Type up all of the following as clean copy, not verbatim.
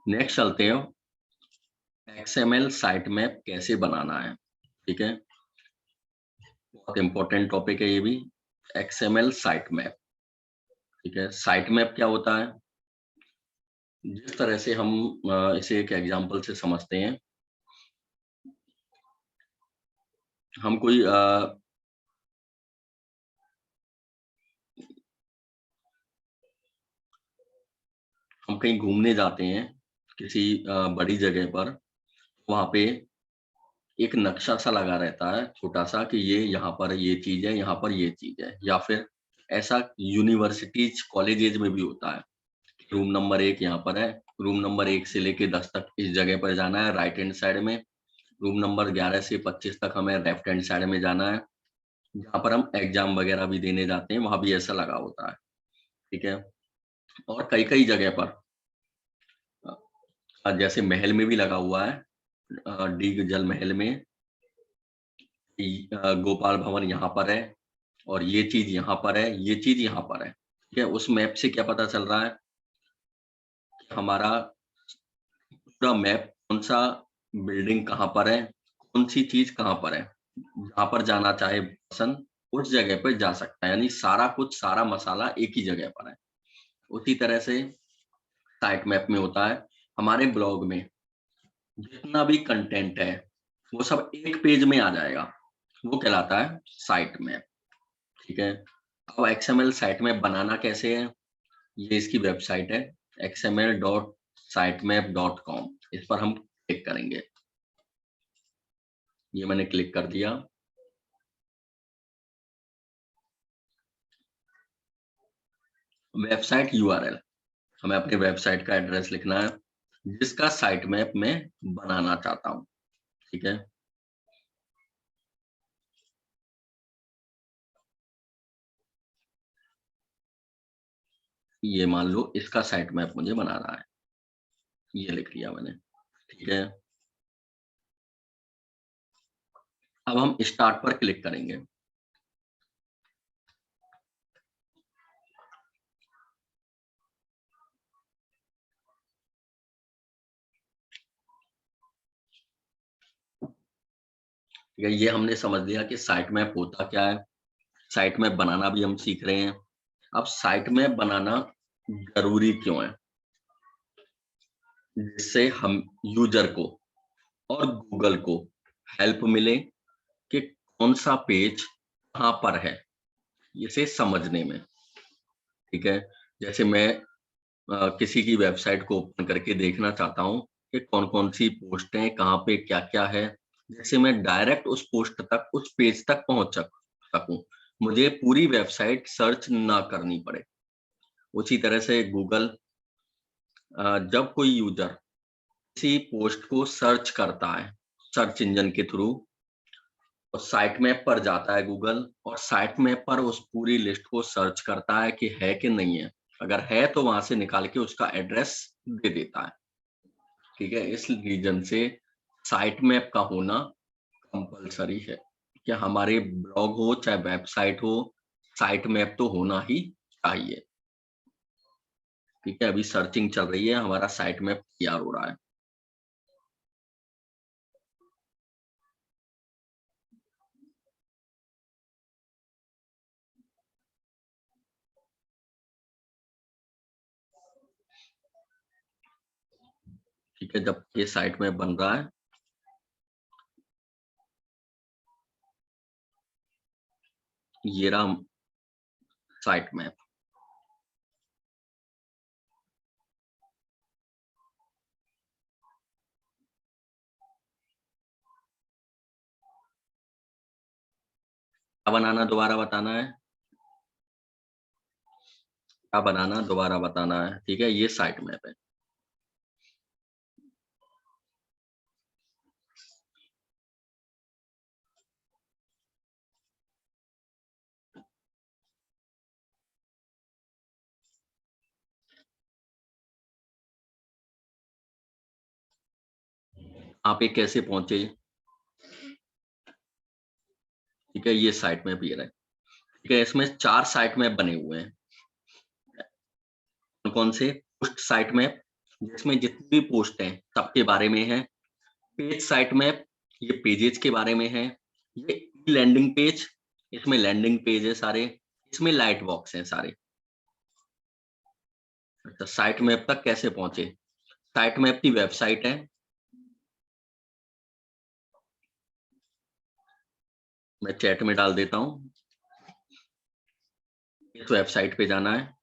Next चलते हैं, XML site map कैसे बनाना है। ठीक है, बहुत इंपॉर्टेंट टॉपिक है ये भी, एक्सएमएल साइट मैप। ठीक है, साइट मैप क्या होता है, जिस तरह से हम इसे एक एग्जांपल से समझते हैं। हम कोई हम कहीं घूमने जाते हैं किसी बड़ी जगह पर, वहां पे एक नक्शा सा लगा रहता है छोटा सा कि ये यहाँ पर ये चीज है, यहाँ पर ये चीज है। या फिर ऐसा यूनिवर्सिटीज कॉलेजेज में भी होता है, रूम नंबर 1 यहाँ पर है, रूम नंबर 1 से लेके 10 तक इस जगह पर जाना है राइट हैंड साइड में, रूम नंबर 11 से 25 तक हमें लेफ्ट हैंड साइड में जाना है। जहाँ पर हम एग्जाम वगैरह भी देने जाते हैं वहां भी ऐसा लगा होता है। ठीक है, और कई कई जगह पर जैसे महल में भी लगा हुआ है, डी जल महल में गोपाल भवन यहाँ पर है, और ये चीज यहाँ पर है, ये चीज यहाँ पर है। ठीक है, उस मैप से क्या पता चल रहा है कि हमारा पूरा मैप कौन सा बिल्डिंग कहाँ पर है, कौन सी चीज कहाँ पर है, जहाँ पर जाना चाहे पर्सन उस जगह पर जा सकता है। यानी सारा कुछ, सारा मसाला एक ही जगह पर है। उसी तरह से साइट मैप में होता है, हमारे ब्लॉग में जितना भी कंटेंट है वो सब एक पेज में आ जाएगा, वो कहलाता है साइट मैप। ठीक है, अब एक्सएमएल साइट मैप बनाना कैसे है, ये इसकी वेबसाइट है xml.sitemap.com। इस पर हम क्लिक करेंगे, ये मैंने क्लिक कर दिया। वेबसाइट यूआरएल, हमें अपने वेबसाइट का एड्रेस लिखना है जिसका साइट मैप मैं बनाना चाहता हूँ। ठीक है, ये मान लो इसका साइट मैप मुझे बनाना है, ये लिख लिया मैंने। ठीक है, अब हम स्टार्ट पर क्लिक करेंगे। ठीक है, ये हमने समझ लिया कि साइट मैप होता क्या है, साइट मैप बनाना भी हम सीख रहे हैं। अब साइट मैप बनाना जरूरी क्यों है, जिससे हम यूजर को और गूगल को हेल्प मिले कि कौन सा पेज कहाँ पर है, इसे समझने में। ठीक है, जैसे मैं किसी की वेबसाइट को ओपन करके देखना चाहता हूँ कि कौन कौन सी पोस्ट है, कहाँ पे क्या क्या है, जैसे मैं डायरेक्ट उस पोस्ट तक, उस पेज तक पहुंच सकूं, मुझे पूरी वेबसाइट सर्च ना करनी पड़े। उसी तरह से गूगल, जब कोई यूजर किसी पोस्ट को सर्च करता है सर्च इंजन के थ्रू, और साइट मैप पर जाता है गूगल, और साइट मैप पर उस पूरी लिस्ट को सर्च करता है कि है कि नहीं है। अगर है तो वहां से निकाल के उसका एड्रेस दे देता है। ठीक है, इस रीजन से साइट मैप का होना कंपलसरी है कि हमारे ब्लॉग हो चाहे वेबसाइट हो, साइट मैप तो होना ही चाहिए। ठीक है, अभी सर्चिंग चल रही है, हमारा साइट मैप तैयार हो रहा है। ठीक है, जब ये साइट मैप बन रहा है, ये रहा साइट मैप। क्या बनाना दोबारा बताना है, क्या बनाना दोबारा बताना है। ठीक है, ये साइट मैप है। आप ये कैसे पहुंचे। ठीक है, ये साइट मैप ये रहा है। ठीक है, इसमें 4 साइट मैप बने हुए हैं। कौन कौन से, पोस्ट साइट मैप, जिसमें जितनी भी पोस्ट है सबके बारे में है। पेज साइट मैप ये पेजेस के बारे में है। ये लैंडिंग पेज, इसमें लैंडिंग पेज है सारे, इसमें लाइट बॉक्स हैं सारे। अच्छा, साइट मैप तक कैसे पहुंचे? साइट मैप की वेबसाइट है, मैं चैट में डाल देता हूँ। इस वेबसाइट पे जाना है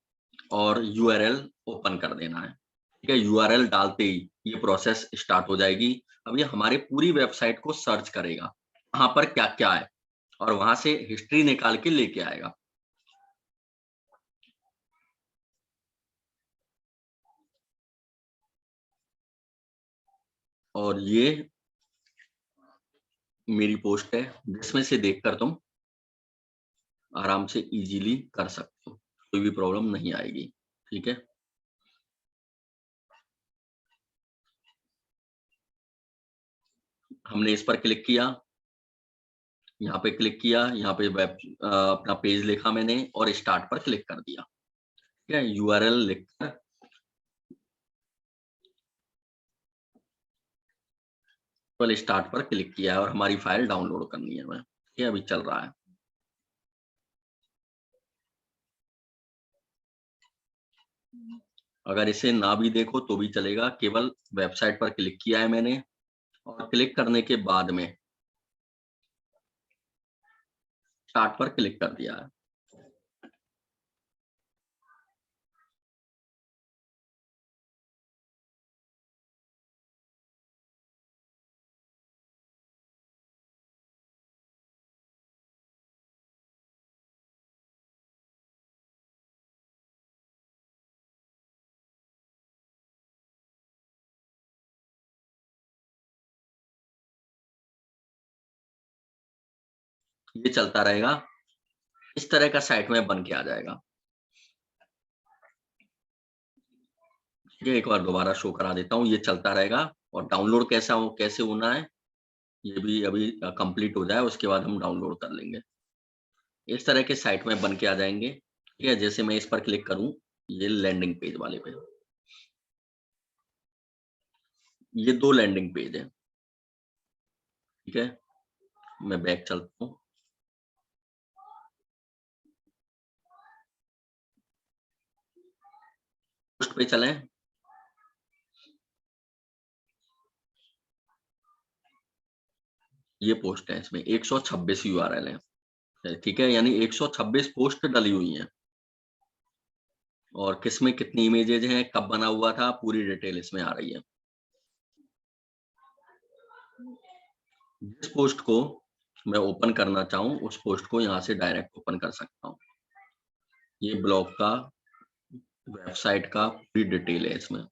और यूआरएल ओपन कर देना है। ठीक है, यूआरएल डालते ही ये प्रोसेस स्टार्ट हो जाएगी। अब ये हमारी पूरी वेबसाइट को सर्च करेगा, वहां पर क्या क्या है, और वहां से हिस्ट्री निकाल के लेके आएगा। और ये मेरी पोस्ट है जिसमें से देखकर तुम आराम से इजीली कर सकते हो, कोई भी प्रॉब्लम नहीं आएगी। ठीक है, हमने इस पर क्लिक किया, यहाँ पे क्लिक किया, यहाँ पे अपना पेज लिखा मैंने और स्टार्ट पर क्लिक कर दिया। ठीक है, यूआरएल लिखकर केवल स्टार्ट पर क्लिक किया है और हमारी फाइल डाउनलोड करनी है हमें। ठीक है, अभी चल रहा है। अगर इसे ना भी देखो तो भी चलेगा, केवल वेबसाइट पर क्लिक किया है मैंने और क्लिक करने के बाद में स्टार्ट पर क्लिक कर दिया है। ये चलता रहेगा, इस तरह का साइट में बन के आ जाएगा। ठीक है, एक बार दोबारा शो करा देता हूँ, ये चलता रहेगा। और डाउनलोड कैसे होना है, ये भी अभी कंप्लीट हो जाए उसके बाद हम डाउनलोड कर लेंगे। इस तरह के साइट में बन के आ जाएंगे। ठीक है, जैसे मैं इस पर क्लिक करूं, ये लैंडिंग पेज वाले पे, ये 2 लैंडिंग पेज है। ठीक है, मैं बैक चलता हूँ। पोस्ट पे चलें। ये पोस्ट है, इसमें 126 यूआरएल है। ठीक है, यानी 126 पोस्ट डली हुई हैं और किसमें कितनी इमेजेज हैं, कब बना हुआ था, पूरी डिटेल इसमें आ रही है। जिस पोस्ट को मैं ओपन करना चाहूँ उस पोस्ट को यहाँ से डायरेक्ट ओपन कर सकता हूँ। ये ब्लॉग का, वेबसाइट का पूरी डिटेल है इसमें।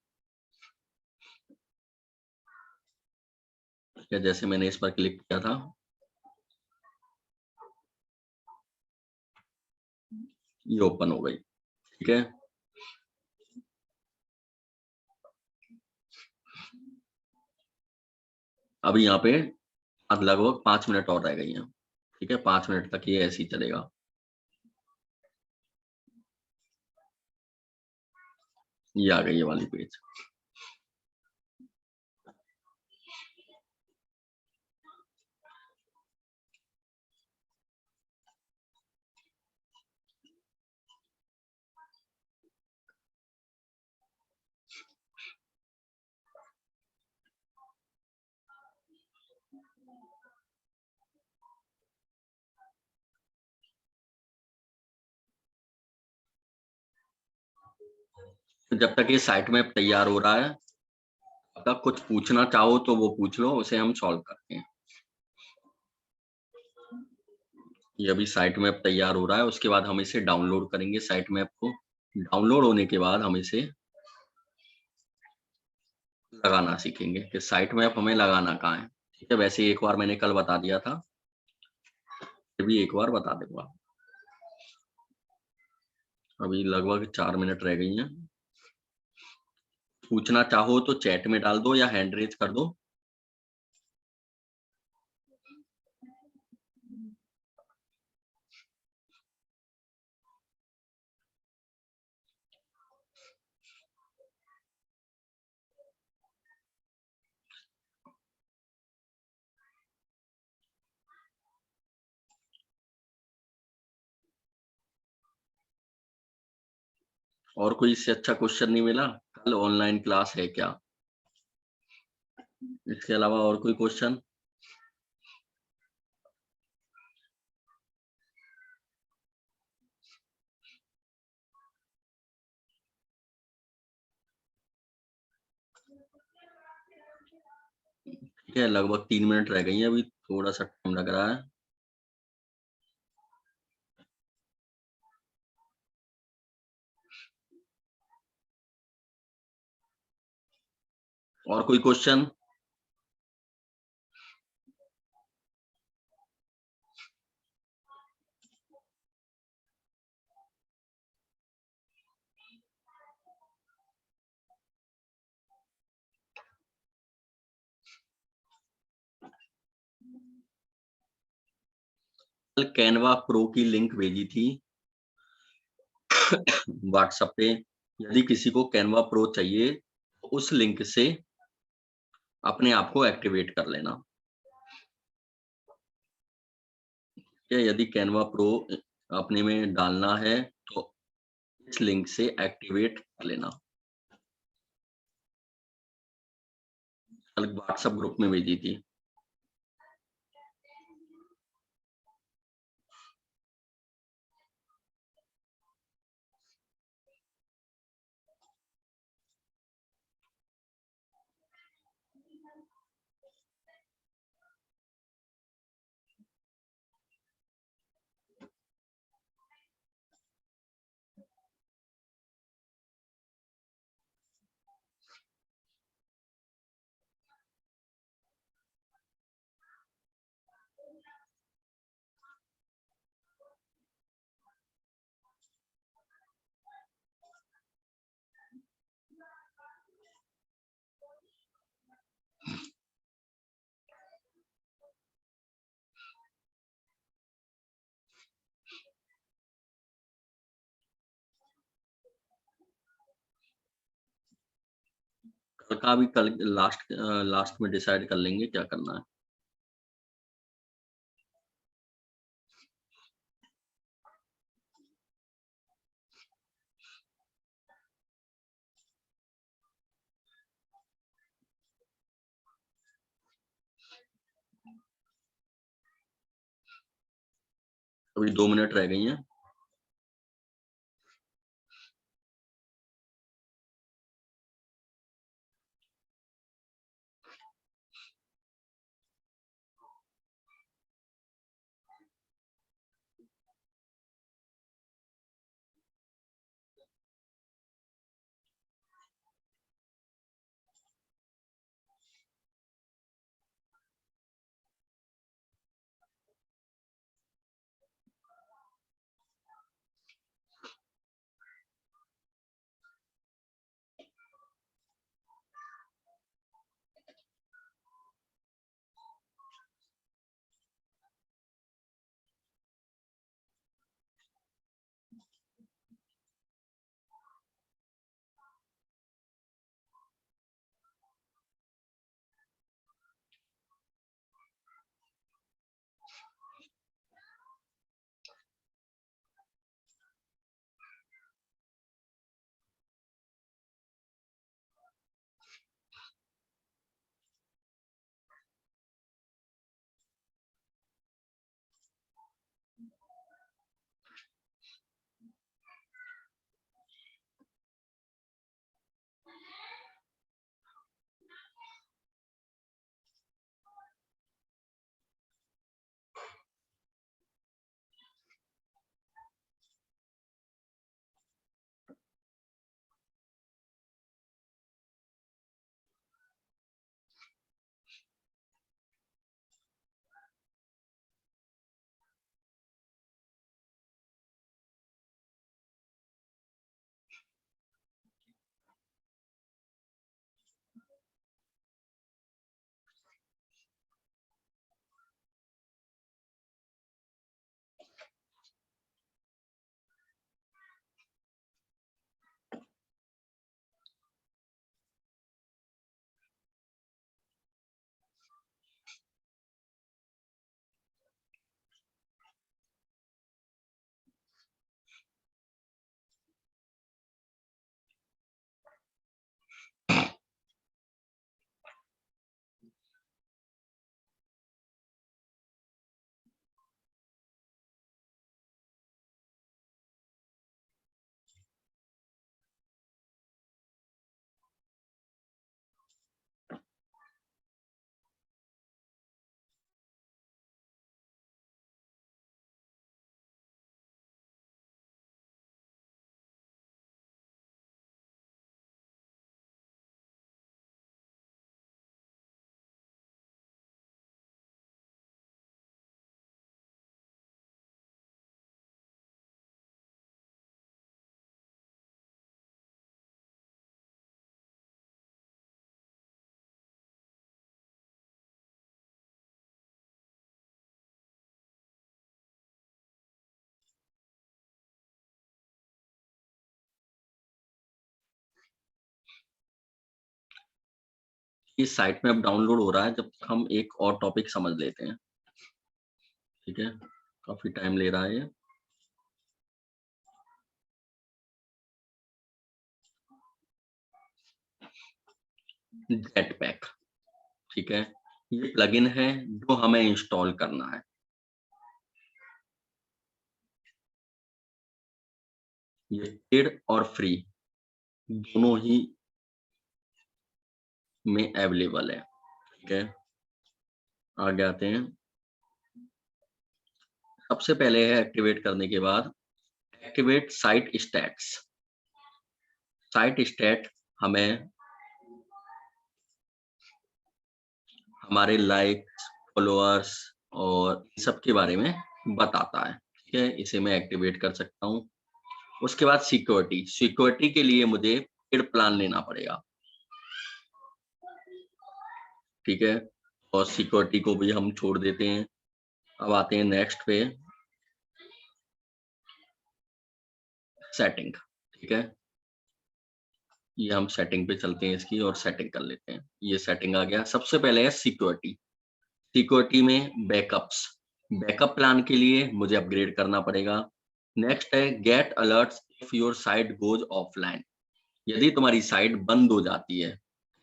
ठीक है, जैसे मैंने इस पर क्लिक किया था, ये ओपन हो गई। ठीक है, अभी यहाँ पे अब लगभग 5 मिनट और रह गई हैं। ठीक है, 5 मिनट तक ये ऐसे ही चलेगा। ये आ गई ये वाली पेज। तो जब तक ये साइट मैप तैयार हो रहा है, तब तक कुछ पूछना चाहो तो वो पूछ लो, उसे हम सॉल्व करते हैं। ये अभी साइट मैप तैयार हो रहा है, उसके बाद हम इसे डाउनलोड करेंगे साइट मैप को। डाउनलोड होने के बाद हम इसे लगाना सीखेंगे कि साइट मैप हमें लगाना कहाँ है। ठीक है, वैसे एक बार मैंने कल बता दिया था, ये भी एक बार बता दूंगा। अभी लगभग 4 मिनट रह गई हैं। पूछना चाहो तो चैट में डाल दो या हैंड रेज कर दो। और कोई इससे अच्छा क्वेश्चन नहीं मिला? कल ऑनलाइन क्लास है क्या? इसके अलावा और कोई क्वेश्चन? ठीक है, लगभग 3 मिनट रह गई हैं, अभी थोड़ा सा टाइम लग रहा है। और कोई क्वेश्चन? कल कैनवा प्रो की लिंक भेजी थी व्हाट्सएप पे। यदि किसी को कैनवा प्रो चाहिए तो उस लिंक से अपने आप को एक्टिवेट कर लेना। ठीक है, यदि कैनवा प्रो अपने में डालना है तो इस लिंक से एक्टिवेट कर लेना। कल व्हाट्सएप ग्रुप में भेजी थी। कल का भी कल लास्ट में डिसाइड कर लेंगे क्या करना है। अभी 2 मिनट रह गई हैं। इस साइट में अब डाउनलोड हो रहा है, जब तक हम एक और टॉपिक समझ लेते हैं। ठीक है, काफी टाइम ले रहा है ये। जेटपैक, ठीक है, ये प्लगइन है जो हमें इंस्टॉल करना है। ये पेड और फ्री दोनों ही में अवेलेबल है। ठीक है, आगे आते हैं। सबसे पहले है एक्टिवेट करने के बाद activate site stats. Site stat हमें हमारे लाइक्स, फॉलोअर्स और इन सब के बारे में बताता है। ठीक है, इसे मैं एक्टिवेट कर सकता हूँ। उसके बाद सिक्योरिटी, सिक्योरिटी के लिए मुझे पेड प्लान लेना पड़ेगा। ठीक है, और सिक्योरिटी को भी हम छोड़ देते हैं। अब आते हैं नेक्स्ट पे, सेटिंग। ठीक है, ये हम सेटिंग पे चलते हैं इसकी और सेटिंग कर लेते हैं। ये सेटिंग आ गया। सबसे पहले है सिक्योरिटी। सिक्योरिटी में बैकअप्स, बैकअप प्लान के लिए मुझे अपग्रेड करना पड़ेगा। नेक्स्ट है get alerts if your site goes offline. यदि तुम्हारी साइट बंद हो जाती है,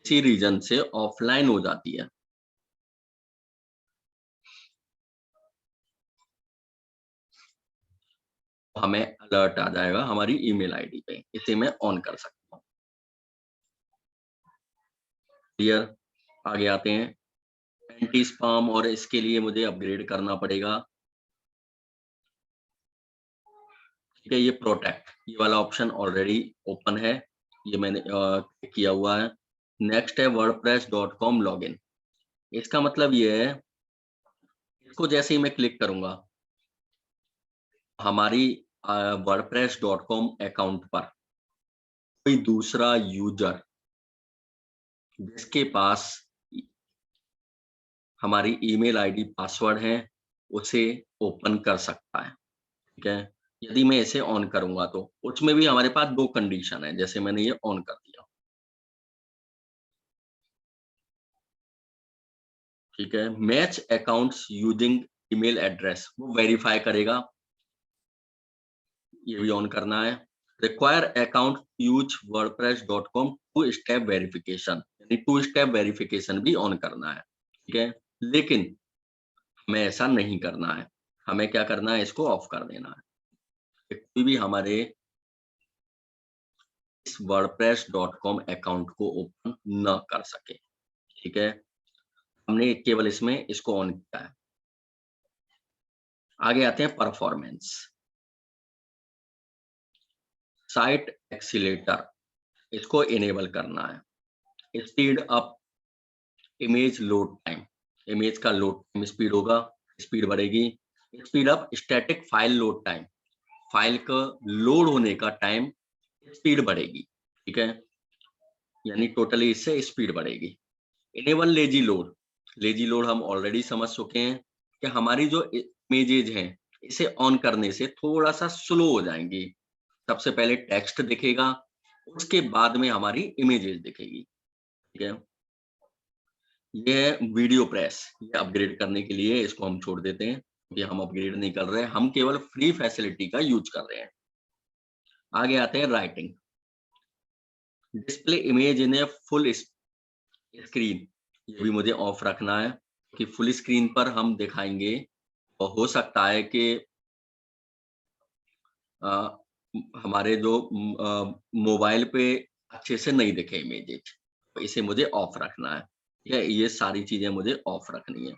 किसी रीजन से ऑफलाइन हो जाती है, तो हमें अलर्ट आ जाएगा हमारी ईमेल आईडी पे। इसे मैं ऑन कर सकता हूँ। क्लियर, आगे आते हैं। एंटी स्पैम, और इसके लिए मुझे अपग्रेड करना पड़ेगा। ठीक है, ये प्रोटेक्ट, ये वाला ऑप्शन ऑलरेडी ओपन है, ये मैंने क्लिक किया हुआ है। नेक्स्ट है wordpress.com लॉगिन। इसका मतलब ये है, इसको जैसे ही मैं क्लिक करूंगा, हमारी wordpress.com अकाउंट पर कोई दूसरा यूजर जिसके पास हमारी ईमेल आईडी पासवर्ड है, उसे ओपन कर सकता है। ठीक है, यदि मैं इसे ऑन करूंगा तो उसमें भी हमारे पास दो कंडीशन है, जैसे मैंने ये ऑन कर दिया। ठीक है, match accounts using email address, वो वेरीफाई करेगा, ये भी ऑन करना है। Require account use wordpress.com two step verification, यानी टू स्टेप वेरिफिकेशन भी ऑन करना है। ठीक है, लेकिन हमें ऐसा नहीं करना है। हमें क्या करना है, इसको ऑफ कर देना है कि कोई भी हमारे इस wordpress.com अकाउंट को ओपन न कर सके। ठीक है, हमने केवल इसमें इसको ऑन किया है। आगे आते हैं परफॉर्मेंस। साइट एक्सीलेटर, इसको इनेबल करना है। Speed up image load time, image का लोड टाइम स्पीड होगा, स्पीड बढ़ेगी। Speed up static file load time, file का लोड होने का टाइम स्पीड बढ़ेगी। ठीक है, यानी टोटली इससे स्पीड बढ़ेगी। Enable lazy load, lazy load हम ऑलरेडी समझ चुके हैं कि हमारी जो इमेजेज हैं, इसे ऑन करने से थोड़ा सा स्लो हो जाएंगी। सबसे पहले टेक्स्ट दिखेगा, उसके बाद में हमारी इमेजेस दिखेगी। ठीक है, ये है वीडियो प्रेस, ये अपग्रेड करने के लिए इसको हम छोड़ देते हैं, क्योंकि हम अपग्रेड नहीं कर रहे हैं, हम केवल फ्री फैसिलिटी का यूज कर रहे हैं। आगे आते हैं writing. Display image in a full screen, ये भी मुझे ऑफ रखना है कि फुल स्क्रीन पर हम दिखाएंगे, और हो सकता है कि अ, हमारे जो मोबाइल पे अच्छे से नहीं दिखे इमेजेस, तो इसे मुझे ऑफ रखना है। ठीक है, ये सारी चीजें मुझे ऑफ रखनी है।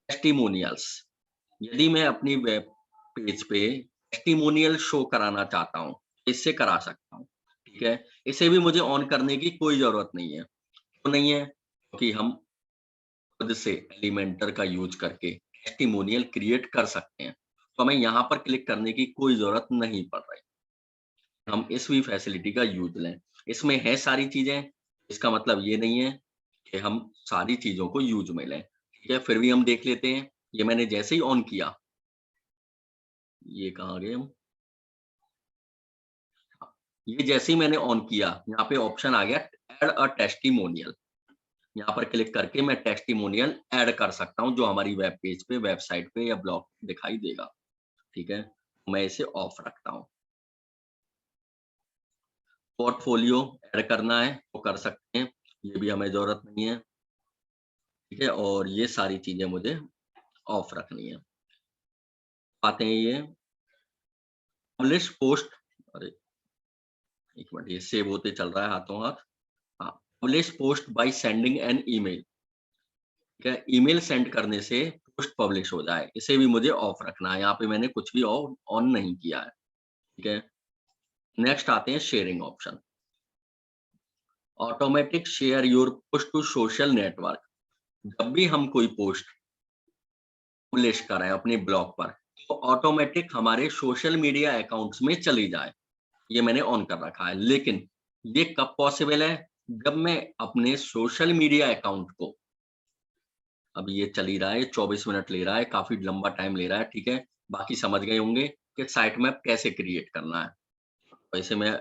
टेस्टिमोनियल्स, यदि मैं अपनी वेब पेज पे टेस्टिमोनियल शो कराना चाहता हूँ, इससे करा सकता हूँ। ठीक है, इसे भी मुझे ऑन करने की कोई जरूरत नहीं है। क्यों नहीं है, क्योंकि हम खुद से एलिमेंटर का यूज करके टेस्टिमोनियल क्रिएट कर सकते हैं, तो हमें यहाँ पर क्लिक करने की कोई जरूरत नहीं पड़ रही। हम इस भी फैसिलिटी का यूज लें, इसमें है सारी चीजें, इसका मतलब ये नहीं है कि हम सारी चीजों को यूज में लें। ठीक है, फिर भी हम देख लेते हैं। ये मैंने जैसे ही ऑन किया, ये कहाँ गए हम, ये जैसे ही मैंने ऑन किया, यहाँ पे ऑप्शन आ गया ऐड अ टेस्टिमोनियल। यहाँ पर क्लिक करके मैं टेस्टिमोनियल ऐड कर सकता हूँ जो हमारी वेब पेज पे, वेबसाइट पे या ब्लॉग दिखाई देगा। ठीक है, मैं इसे ऑफ रखता हूँ। पोर्टफोलियो ऐड करना है तो कर सकते हैं, ये भी हमें जरूरत नहीं है। ठीक है, और ये सारी चीजें मुझे ऑफ रखनी है। आते हैं ये पब्लिश पोस्ट, अरे एक मिनट, ये सेव होते चल रहा है हाथों हाथ। हाँ, publish post by sending an email. ठीक है, ईमेल सेंड करने से पोस्ट पब्लिश हो जाए, इसे भी मुझे ऑफ रखना है। यहाँ पे मैंने कुछ भी ऑन ऑन नहीं किया है। ठीक है, नेक्स्ट आते हैं sharing option. Automatic share your post to social network. जब भी हम कोई पोस्ट पब्लिश करें अपने ब्लॉग पर, तो ऑटोमेटिक हमारे सोशल मीडिया अकाउंट्स में चली जाए, ये मैंने ऑन कर रखा है। लेकिन ये कब पॉसिबल है? जब मैं अपने सोशल मीडिया अकाउंट को, अब ये चल ही रहा है, 24 मिनट ले रहा है, काफी लंबा टाइम ले रहा है। ठीक है, बाकी समझ गए होंगे कि साइट मैप कैसे क्रिएट करना है। तो इसे मैं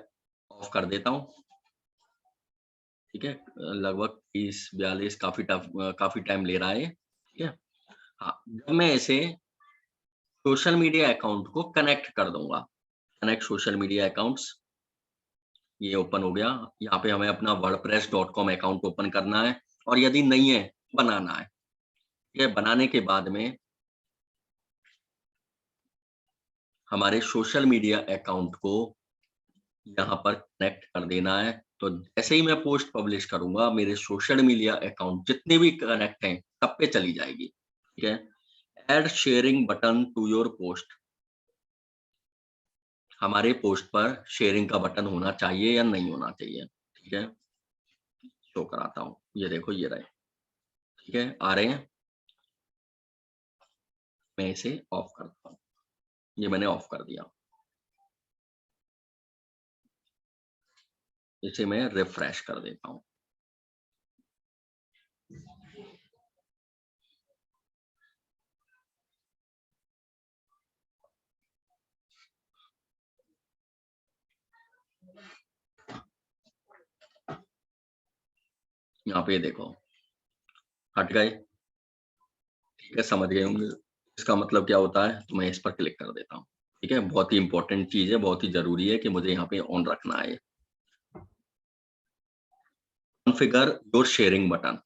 ऑफ कर देता हूँ। ठीक है, लगभग 30-42 काफी टाइम ले रहा है। ठीक है, हाँ, जब मैं इसे सोशल मीडिया अकाउंट को कनेक्ट कर दूंगा, कनेक्ट सोशल मीडिया अकाउंट्स, ये ओपन हो गया। यहाँ पे हमें अपना wordpress.com अकाउंट ओपन करना है, और यदि नहीं है बनाना है। ठीक है, बनाने के बाद में हमारे सोशल मीडिया अकाउंट को यहाँ पर कनेक्ट कर देना है। तो जैसे ही मैं पोस्ट पब्लिश करूंगा, मेरे सोशल मीडिया अकाउंट जितने भी कनेक्ट हैं सब पे चली जाएगी। ठीक है, add sharing button to your post. हमारे पोस्ट पर शेयरिंग का बटन होना चाहिए या नहीं होना चाहिए। ठीक है, शो कराता हूँ, ये देखो ये रहे। ठीक है, आ रहे हैं, मैं इसे ऑफ करता हूँ। ये मैंने ऑफ कर दिया। इसे मैं रिफ्रेश कर देता हूँ। यहाँ पे देखो हट गए। ठीक है, समझ गए होंगे इसका मतलब क्या होता है, तो मैं इस पर क्लिक कर देता हूँ। ठीक है, बहुत ही इंपॉर्टेंट चीज है, बहुत ही जरूरी है कि मुझे यहाँ पे ऑन रखना है। कॉन्फ़िगर योर शेयरिंग बटन,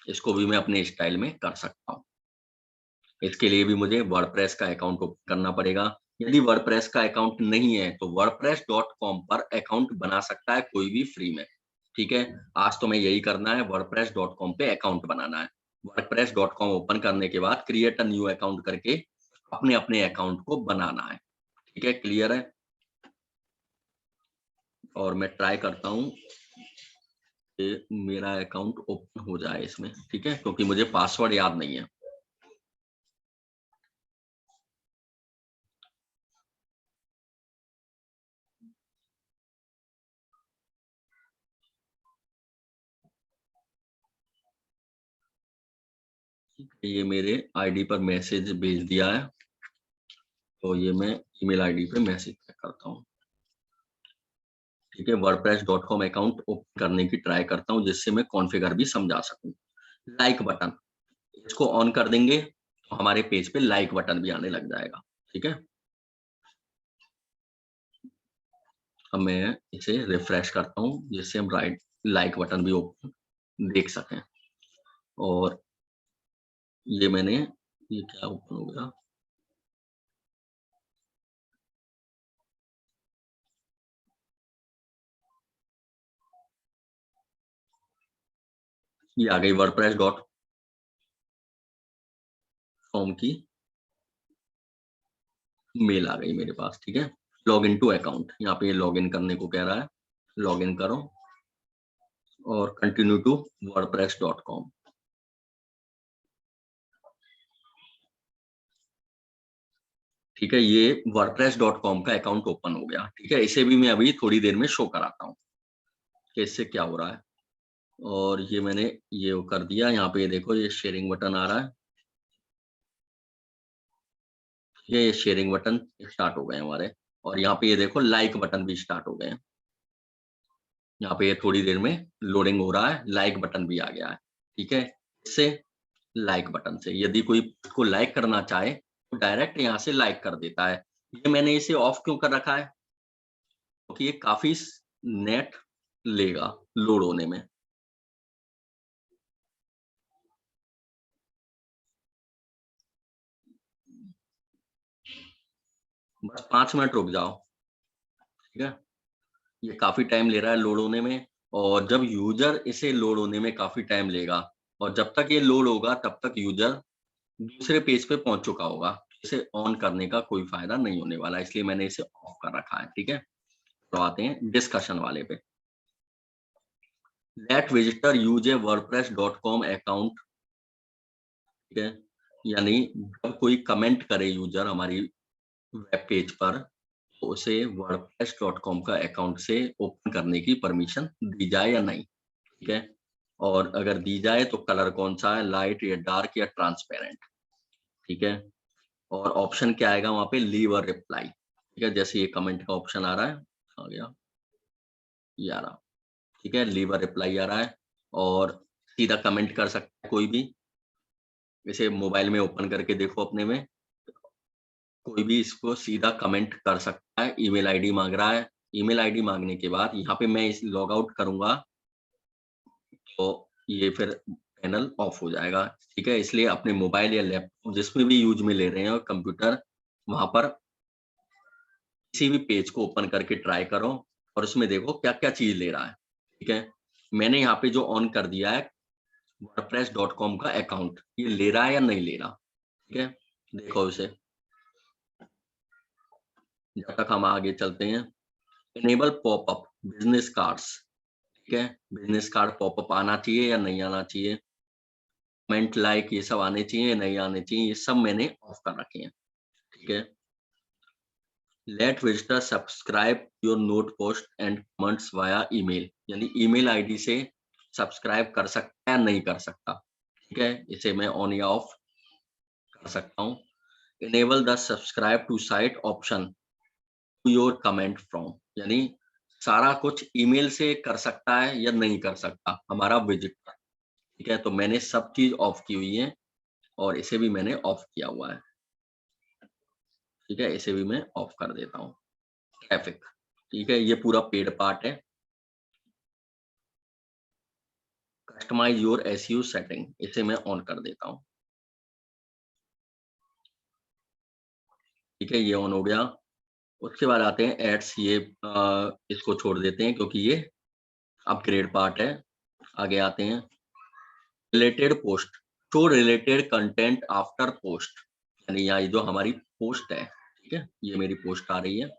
इसको भी मैं अपने स्टाइल में कर सकता हूँ। इसके लिए भी मुझे वर्डप्रेस का अकाउंट ओपन करना पड़ेगा। यदि वर्डप्रेस का अकाउंट नहीं है तो wordpress.com पर अकाउंट बना सकता है कोई भी फ्री में। ठीक है, आज तो मैं यही करना है, wordpress.com पे अकाउंट बनाना है। wordpress.com ओपन करने के बाद क्रिएट अ न्यू अकाउंट करके अपने अपने अकाउंट को बनाना है। ठीक है, क्लियर है? और मैं ट्राई करता हूँ कि मेरा अकाउंट ओपन हो जाए इसमें। ठीक है, क्योंकि मुझे पासवर्ड याद नहीं है। ये मेरे आईडी पर मैसेज भेज दिया है, तो ये मैं ईमेल आईडी पे मैसेज चेक करता हूँ। ठीक है, wordpress.com अकाउंट ओपन करने की ट्राई करता हूँ जिससे मैं कॉन्फ़िगर भी समझा सकूँ। लाइक बटन, इसको ऑन कर देंगे तो हमारे पेज पे लाइक बटन भी आने लग जाएगा। ठीक है, अब मैं इसे रिफ्रेश करता हूँ जिससे हम राइट लाइक बटन भी ओपन देख सकें। और ये मैंने, ये क्या ओपन हो गया? ये आ गई wordpress.com की मेल आ गई मेरे पास। ठीक है, लॉग इन टू अकाउंट, यहाँ पे लॉग इन करने को कह रहा है, लॉग इन करो और कंटिन्यू टू wordpress.com। ठीक है, ये wordpress.com का अकाउंट ओपन हो गया। ठीक है, इसे भी मैं अभी थोड़ी देर में शो कराता हूँ कि इससे क्या हो रहा है। और ये मैंने ये कर दिया। यहाँ पे ये देखो, ये शेयरिंग बटन आ रहा है। ये शेयरिंग बटन स्टार्ट हो गए हमारे, और यहाँ पे ये देखो लाइक बटन भी स्टार्ट हो गए हैं। यहाँ पे ये थोड़ी देर में लोडिंग हो रहा है, लाइक बटन भी आ गया है। ठीक है, इससे लाइक बटन से यदि कोई को लाइक करना चाहे तो डायरेक्ट यहाँ से लाइक कर देता है। ये मैंने इसे ऑफ क्यों कर रखा है, क्योंकि ये काफी नेट लेगा लोड होने में। बस 5 मिनट रुक जाओ, ठीक है। ये काफी टाइम ले रहा है लोड होने में, और जब यूजर इसे लोड होने में काफी टाइम लेगा और जब तक ये लोड होगा तब तक यूजर दूसरे पेज पे पहुंच चुका होगा। इसे ऑन करने का कोई फायदा नहीं होने वाला, इसलिए मैंने इसे ऑफ कर रखा है, ठीक है। तो आते हैं डिस्कशन वाले पे। लेट विजिटर यूज ए wordpress.com अकाउंट, ठीक है, यानी जब कोई कमेंट करे यूजर हमारी वेब पेज पर तो उसे wordpress.com का अकाउंट से ओपन करने की परमिशन दी जाए या नहीं, ठीक है। और अगर दी जाए तो कलर कौन सा है, लाइट या डार्क या ट्रांसपेरेंट, ठीक है। और ऑप्शन क्या आएगा वहां पे, लीव अ रिप्लाई, ठीक है। जैसे ये कमेंट का ऑप्शन आ रहा है, आ गया ये आ रहा, ठीक है, लीव अ रिप्लाई आ रहा है। और सीधा कमेंट कर सकता है कोई भी, इसे मोबाइल में ओपन करके देखो अपने में, कोई भी इसको सीधा कमेंट कर सकता है। ईमेल आईडी मांग रहा है, ईमेल आईडी मांगने के बाद यहाँ पे मैं इस लॉग आउट करूंगा तो ये फिर पैनल ऑफ हो जाएगा, ठीक है। इसलिए अपने मोबाइल या लैपटॉप जिसमें भी यूज में ले रहे हैं और कंप्यूटर, वहां पर किसी भी पेज को ओपन करके ट्राई करो और उसमें देखो क्या क्या चीज ले रहा है, ठीक है। मैंने यहाँ पे जो ऑन कर दिया है wordpress.com का अकाउंट, ये ले रहा है या नहीं ले रहा, ठीक है। देखो उसे, जब तक हम आगे चलते हैं। इनेबल पॉपअप बिजनेस कार्ड्स, ठीक है। बिजनेस कार्ड पॉपअप आना चाहिए या नहीं आना चाहिए, कमेंट लाइक ये सब आने चाहिए या नहीं आने चाहिए, ये सब मैंने ऑफ कर रखे हैं, ठीक है। Let visitor subscribe your note post and comments via email, यानी ईमेल आईडी से सब्सक्राइब कर सकता है नहीं कर सकता, ठीक है। इसे मैं ऑन या ऑफ कर सकता हूँ। Enable the subscribe to site option to your comment from, यानी सारा कुछ ईमेल से कर सकता है या नहीं कर सकता हमारा विजिटर, ठीक है। तो मैंने सब चीज ऑफ की हुई है और इसे भी मैंने ऑफ किया हुआ है, ठीक है। इसे भी मैं ऑफ कर देता हूँ। ट्रैफिक, ठीक है, ये पूरा पेड पार्ट है। कस्टमाइज योर एसईओ सेटिंग, इसे मैं ऑन कर देता हूँ, ठीक है। ये ऑन हो गया। उसके बाद आते हैं एड्स, ये इसको छोड़ देते हैं क्योंकि ये अपग्रेड पार्ट है। आगे आते हैं related post, show related content after post, यानी यहाँ ये जो हमारी पोस्ट है, ठीक है, ये मेरी पोस्ट आ रही है।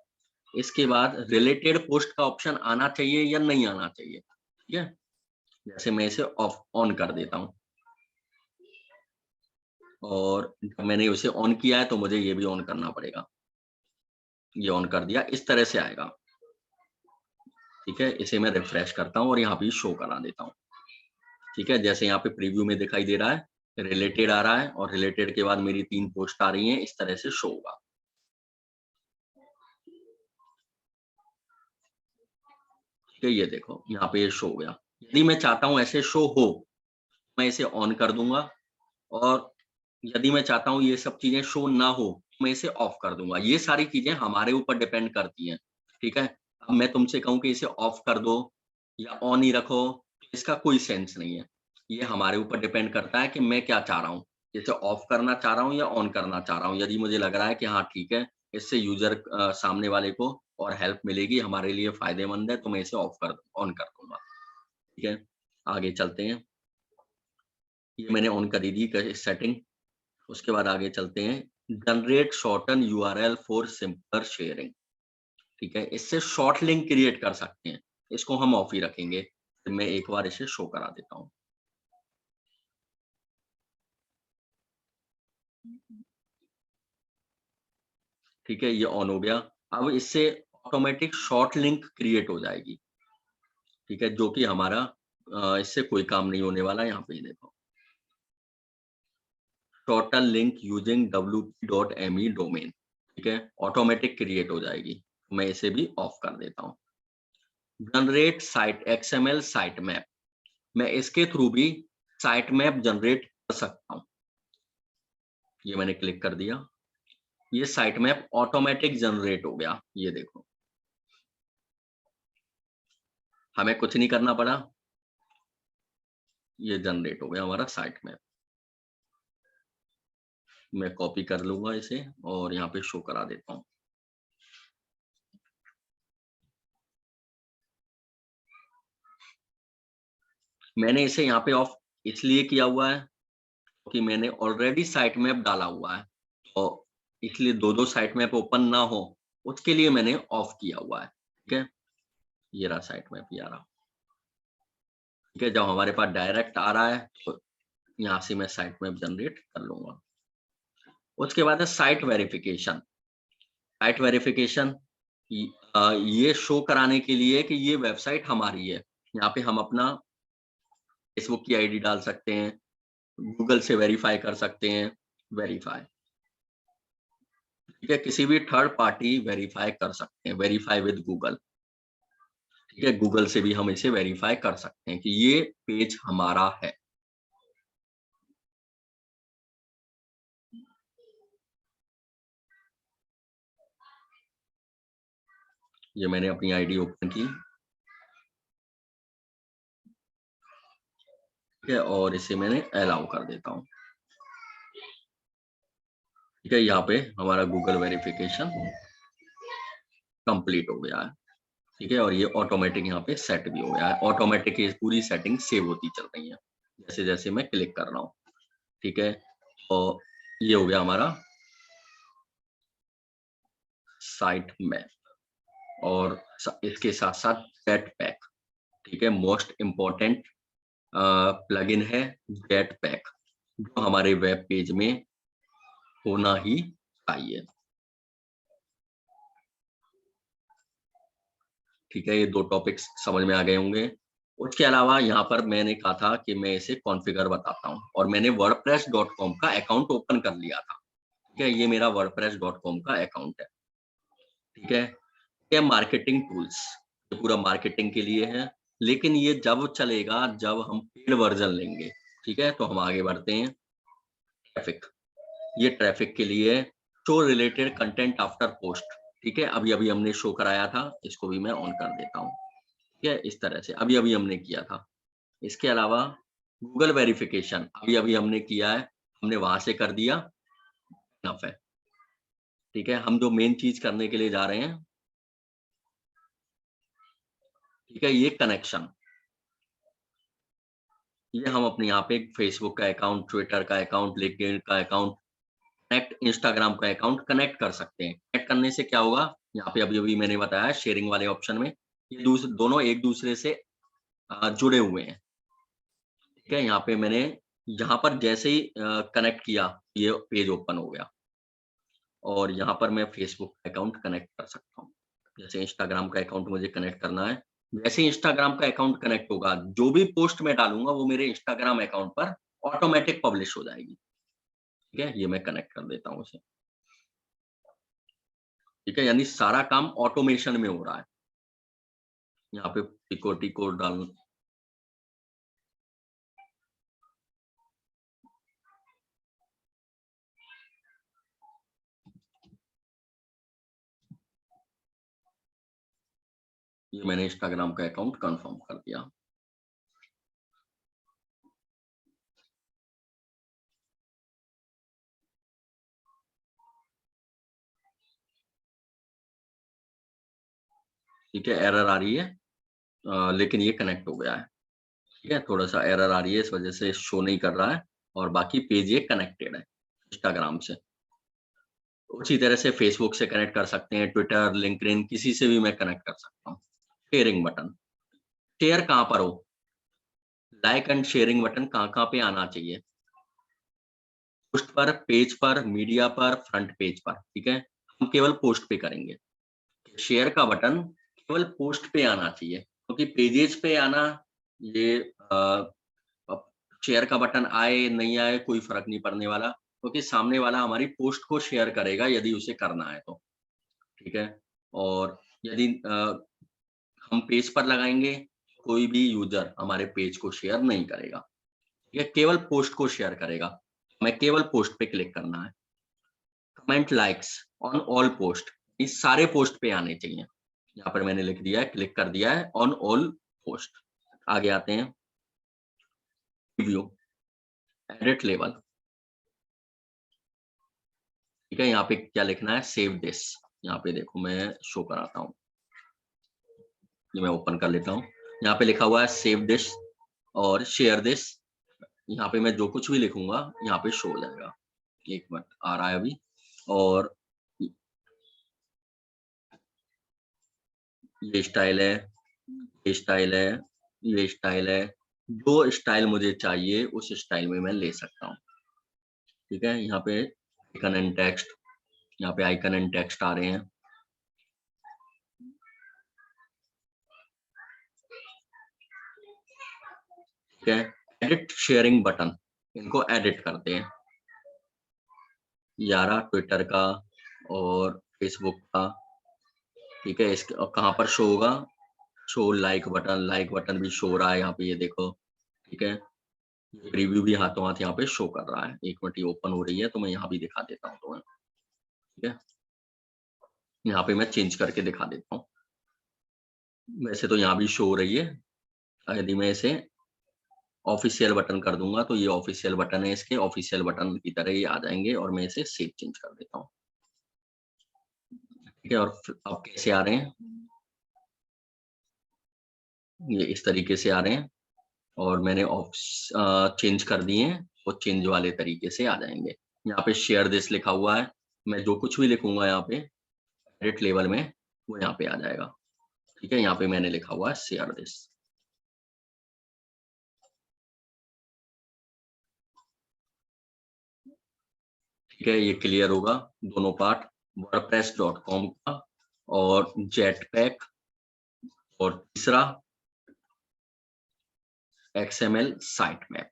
इसके बाद रिलेटेड पोस्ट का ऑप्शन आना चाहिए या नहीं आना चाहिए, ठीक है। जैसे मैं इसे ऑफ ऑन कर देता हूँ और जब मैंने इसे ऑन किया है तो मुझे ये भी ऑन करना पड़ेगा। ये ऑन कर दिया, इस तरह से आएगा, ठीक है। इसे मैं रिफ्रेश करता हूँ और यहाँ पे शो करा देता हूँ, ठीक है। जैसे यहाँ पे प्रीव्यू में दिखाई दे रहा है, रिलेटेड आ रहा है और रिलेटेड के बाद मेरी 3 पोस्ट आ रही हैं, इस तरह से शो होगा, ठीक है। ये देखो यहाँ पे ये शो हो गया। यदि मैं चाहता हूँ ऐसे शो हो, मैं इसे ऑन कर दूंगा, और यदि मैं चाहता हूँ ये सब चीजें शो ना हो, मैं इसे ऑफ कर दूंगा। ये सारी चीजें हमारे ऊपर डिपेंड करती हैं, ठीक है। अब मैं तुमसे कहूँ कि इसे ऑफ कर दो या ऑन ही रखो, इसका कोई सेंस नहीं है। ये हमारे ऊपर डिपेंड करता है कि मैं क्या चाह रहा हूँ, इसे ऑफ करना चाह रहा हूँ या ऑन करना चाह रहा हूँ। यदि मुझे लग रहा है कि हाँ ठीक है, इससे यूजर सामने वाले को और हेल्प मिलेगी, हमारे लिए फायदेमंद है, तो मैं इसे ऑन कर दूंगा, ठीक है। आगे चलते हैं। ये मैंने ऑन करी दी सेटिंग। उसके बाद आगे चलते हैं। Generate shorten URL for simpler sharing, ठीक है। इससे शॉर्ट लिंक क्रिएट कर सकते हैं, इसको हम ऑफ ही रखेंगे। तो मैं एक बार इसे शो करा देता हूँ, ठीक है। ये ऑन हो गया। अब इससे ऑटोमेटिक शॉर्ट लिंक क्रिएट हो जाएगी, ठीक है, जो कि हमारा इससे कोई काम नहीं होने वाला। यहाँ पे ये देखो, shorten link using wp.me domain, ठीक है, ऑटोमेटिक क्रिएट हो जाएगी। मैं इसे भी ऑफ कर देता हूँ। Generate site XML site map, मैं इसके थ्रू भी साइट मैप जनरेट कर सकता हूं। ये मैंने क्लिक कर दिया, ये साइट मैप ऑटोमेटिक जनरेट हो गया। ये देखो, हमें कुछ नहीं करना पड़ा, ये जनरेट हो गया हमारा साइट मैप। मैं कॉपी कर लूंगा इसे और यहाँ पे शो करा देता हूँ। मैंने इसे यहाँ पे ऑफ इसलिए किया हुआ है कि मैंने ऑलरेडी साइट मैप डाला हुआ है, तो इसलिए दो साइट मैप ओपन ना हो उसके लिए मैंने ऑफ किया हुआ है। ठीक है, ये रहा साइट मैप, ये आ रहा। ठीक है, जब हमारे पास डायरेक्ट आ रहा है तो यहाँ से मैं साइट मैप जनरेट कर लूंगा। उसके बाद है साइट वेरिफिकेशन। साइट वेरिफिकेशन ये शो कराने के लिए कि ये वेबसाइट हमारी है। यहाँ पे हम अपना फेसबुक की आईडी डाल सकते हैं, गूगल से वेरीफाई कर सकते हैं, वेरीफाई। ठीक है, किसी भी थर्ड पार्टी वेरीफाई कर सकते हैं, वेरीफाई विद गूगल। ठीक है, गूगल से भी हम इसे वेरीफाई कर सकते हैं कि ये पेज हमारा है। ये मैंने अपनी आईडी ओपन की। ठीक है, और इसे मैंने अलाउ कर देता हूँ। ठीक है, यहाँ पे हमारा गूगल वेरिफिकेशन कंप्लीट हो गया है। ठीक है, और ये ऑटोमेटिक यहाँ पे सेट भी हो गया है। ऑटोमेटिक ये पूरी सेटिंग सेव होती चल रही है जैसे जैसे मैं क्लिक कर रहा हूँ। ठीक है, और ये हो गया हमारा साइट मैप और इसके साथ साथ गेट पैक। ठीक है, मोस्ट इम्पोर्टेंट प्लगइन है गेट पैक, जो हमारे वेब पेज में होना ही चाहिए। ठीक है, ये दो टॉपिक्स समझ में आ गए होंगे। उसके अलावा यहाँ पर मैंने कहा था कि मैं इसे कॉन्फ़िगर बताता हूँ, और मैंने wordpress.com का अकाउंट ओपन कर लिया था। ठीक है, ये मेरा wordpress.com का अकाउंट है। ठीक है, ये मार्केटिंग टूल्स, ये पूरा मार्केटिंग के लिए है, लेकिन ये जब चलेगा जब हम पेड वर्जन लेंगे। ठीक है, तो हम आगे बढ़ते हैं। ट्रैफिक, ये ट्रैफिक के लिए show related content after post. ठीक है, अभी अभी हमने शो कराया था, इसको भी मैं ऑन कर देता हूँ। ठीक है, इस तरह से अभी अभी हमने किया था। इसके अलावा गूगल वेरिफिकेशन अभी अभी हमने किया है, हमने वहां से कर दिया, इनफ है। ठीक है, हम जो मेन चीज करने के लिए जा रहे हैं, ठीक है, ये कनेक्शन, ये हम अपने यहाँ पे फेसबुक का अकाउंट, ट्विटर का अकाउंट, लिंक्डइन का अकाउंट, कनेक्ट इंस्टाग्राम का अकाउंट कनेक्ट कर सकते हैं। कनेक्ट करने से क्या होगा, यहाँ पे अभी अभी मैंने बताया शेयरिंग वाले ऑप्शन में, ये दोनों एक दूसरे से जुड़े हुए हैं। ठीक है, यहाँ पे मैंने यहाँ पर जैसे ही कनेक्ट किया, ये पेज ओपन हो गया, और यहाँ पर मैं फेसबुक का अकाउंट कनेक्ट कर सकता हूँ। जैसे इंस्टाग्राम का अकाउंट मुझे कनेक्ट करना है, जैसे इंस्टाग्राम का अकाउंट कनेक्ट होगा, जो भी पोस्ट मैं डालूंगा वो मेरे इंस्टाग्राम अकाउंट पर ऑटोमेटिक पब्लिश हो जाएगी। ठीक है, ये मैं कनेक्ट कर देता हूँ उसे। ठीक है, यानी सारा काम ऑटोमेशन में हो रहा है। यहाँ पे सिक्योरिटी कोड डाल, ये मैंने इंस्टाग्राम का अकाउंट कंफर्म कर दिया। ठीक है, एरर आ रही है, लेकिन ये कनेक्ट हो गया है। ठीक है, थोड़ा सा एरर आ रही है, इस वजह से शो नहीं कर रहा है, और बाकी पेज ये कनेक्टेड है इंस्टाग्राम से। उसी तरह से फेसबुक से कनेक्ट कर सकते हैं, ट्विटर, लिंक्डइन, किसी से भी मैं कनेक्ट कर सकता हूँ। शेयरिंग बटन, शेयर कहाँ पर हो, लाइक एंड शेयरिंग बटन कहाँ कहाँ पे आना चाहिए, पोस्ट पर, पेज पर, मीडिया पर, फ्रंट पेज पर। ठीक है, हम केवल पोस्ट पे करेंगे। शेयर का बटन केवल पोस्ट पे आना चाहिए, क्योंकि पेजेस पे आना, ये शेयर का बटन आए नहीं आए कोई फर्क नहीं पड़ने वाला, क्योंकि सामने वाला हमारी पोस्ट को शेयर करेगा यदि उसे करना है तो। ठीक है, और यदि हम पेज पर लगाएंगे, कोई भी यूजर हमारे पेज को शेयर नहीं करेगा। ये केवल पोस्ट को शेयर करेगा, मैं केवल पोस्ट पे क्लिक करना है। Comment likes on all post, इस सारे पोस्ट पे आने चाहिए। यहाँ पर मैंने लिख दिया है, क्लिक कर दिया है ऑन ऑल पोस्ट। आगे आते हैं, रिव्यू, एडिट लेवल, ठीक है। यहाँ पे क्या लिखना है, सेव दिस। यहाँ पे देखो मैं शो कराता हूँ, ये मैं ओपन कर लेता हूँ। यहाँ पे लिखा हुआ है सेव दिस और शेयर दिस। यहाँ पे मैं जो कुछ भी लिखूंगा यहाँ पे शो हो जाएगा। एक मिनट, आ रहा है अभी। और ये स्टाइल है, ये स्टाइल है, ये स्टाइल है। जो स्टाइल मुझे चाहिए उस स्टाइल में मैं ले सकता हूँ, ठीक है। यहाँ पे आइकन एंड टेक्स्ट, यहाँ पे आइकन एंड टेक्स्ट आ रहे हैं, ठीक है। एडिट शेयरिंग बटन, इनको एडिट करते हैं। 11 ट्विटर का और फेसबुक का, ठीक है। इसके कहाँ पर शो होगा, show like button, like button भी शो हो रहा है यहाँ पे, ये देखो, ठीक है। प्रीव्यू भी हाथों हाथ यहाँ पे शो कर रहा है। एक मिनट, ये ओपन हो रही है तो मैं यहाँ भी दिखा देता हूँ तुम्हें, ठीक है। यहाँ पे मैं चेंज करके दिखा देता हूँ। वैसे तो यहाँ भी शो हो रही है, यदि मैं इसे ऑफिशियल बटन कर दूंगा तो ये ऑफिशियल बटन है, इसके ऑफिशियल बटन की तरह ये आ जाएंगे। और मैं इसे सेव चेंज कर देता हूँ, ठीक है। और अब कैसे आ रहे हैं, ये इस तरीके से आ रहे हैं। और मैंने चेंज कर दिए हैं, वो चेंज वाले तरीके से आ जाएंगे। यहाँ पे शेयर दिस लिखा हुआ है, मैं जो कुछ भी लिखूंगा यहाँ पे एडिट लेवल में वो यहाँ पे आ जाएगा, ठीक है। यहाँ पे मैंने लिखा हुआ है शेयर दिस, ठीक है। ये क्लियर होगा दोनों पार्ट, wordpress.com का और जेटपैक, और तीसरा XML साइट मैप।